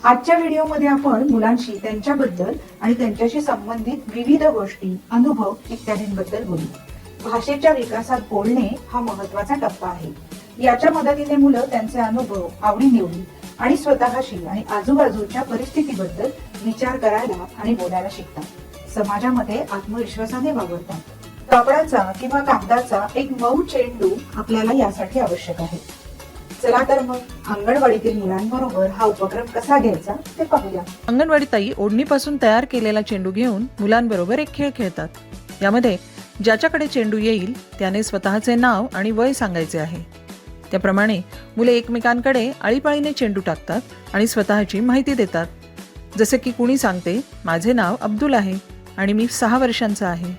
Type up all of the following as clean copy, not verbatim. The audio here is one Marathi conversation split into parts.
आजच्या व्हिडिओमध्ये आपण मुलांशी त्यांच्याबद्दल आणि त्यांच्याशी संबंधित विविध गोष्टी, अनुभव इत्यादींबद्दल बोलू। भाषेच्या विकासात बोलणे हा महत्त्वाचा टप्पा आहे। याच्या मदतीने मुलं त्यांचे अनुभव, आवडीनिवडी आणि स्वतःशी आणि आजूबाजूच्या परिस्थितीबद्दल विचार करायला आणि बोलायला शिकतात। समाजामध्ये आत्मविश्वासाने वावरतात। कापडाचा किंवा कागदाचा एक मऊ चेंडू आपल्याला यासाठी आवश्यक आहे। चला तर मग अंगणवाडीतील मुलांबरोबर हा उपक्रम कसा घ्यायचा ते पाहूया। अंगणवाडी ताई ओढणीपासून तयार केलेला चेंडू घेऊन मुलांबरोबर एक खेळ खेळतात। यामध्ये ज्याच्याकडे चेंडू येईल त्याने स्वतःचे नाव आणि वय सांगायचे आहे। त्याप्रमाणे मुले एकमेकांकडे आळीपाळीने चेंडू टाकतात आणि स्वतःची माहिती देतात। जसे की कुणी सांगते, माझे नाव अब्दुल आहे आणि मी 6 वर्षांचा आहे।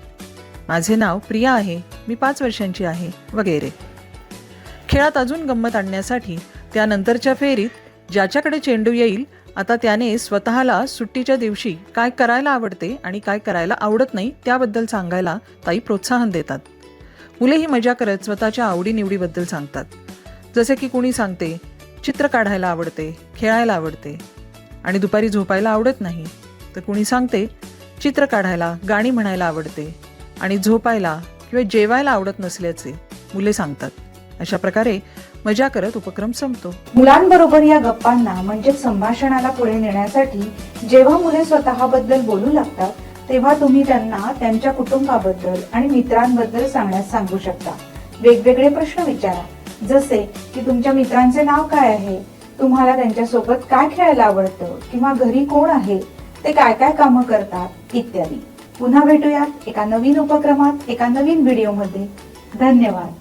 माझे नाव प्रिया आहे, मी 5 वर्षांची आहे, वगैरे। खेळात अजून गंमत आणण्यासाठी त्यानंतरच्या फेरीत ज्याच्याकडे चेंडू येईल आता त्याने स्वतःला सुट्टीच्या दिवशी काय करायला आवडते आणि काय करायला आवडत नाही त्याबद्दल सांगायला ताई प्रोत्साहन देतात। मुले ही मजा करत स्वतःच्या आवडीनिवडीबद्दल सांगतात। जसे की कुणी सांगते, चित्र काढायला आवडते, खेळायला आवडते आणि दुपारी झोपायला आवडत नाही, तर कुणी सांगते चित्र काढायला, गाणी म्हणायला आवडते आणि झोपायला किंवा जेवायला आवडत नसल्याचे मुले सांगतात। अशा प्रकारे मजा करत उपक्रम संपतो। मुलांबरोबर या गप्पांना म्हणजे संभाषणाला पुढे नेण्यासाठी जेव्हा मुले स्वतःबद्दल बोलू लागतात तेव्हा तुम्ही त्यांना त्यांच्या कुटुंबाबद्दल आणि मित्रांबद्दल सांगण्यास सांगू शकता। वेगवेगळे प्रश्न विचारा, जसे की तुमच्या मित्रांचे नाव काय आहे, तुम्हाला त्यांच्यासोबत काय खेळायला आवडतं किंवा घरी कोण आहे, ते काय काय कामं करतात इत्यादी। पुन्हा भेटूयात एका नवीन उपक्रमात, एका नवीन व्हिडिओमध्ये। धन्यवाद।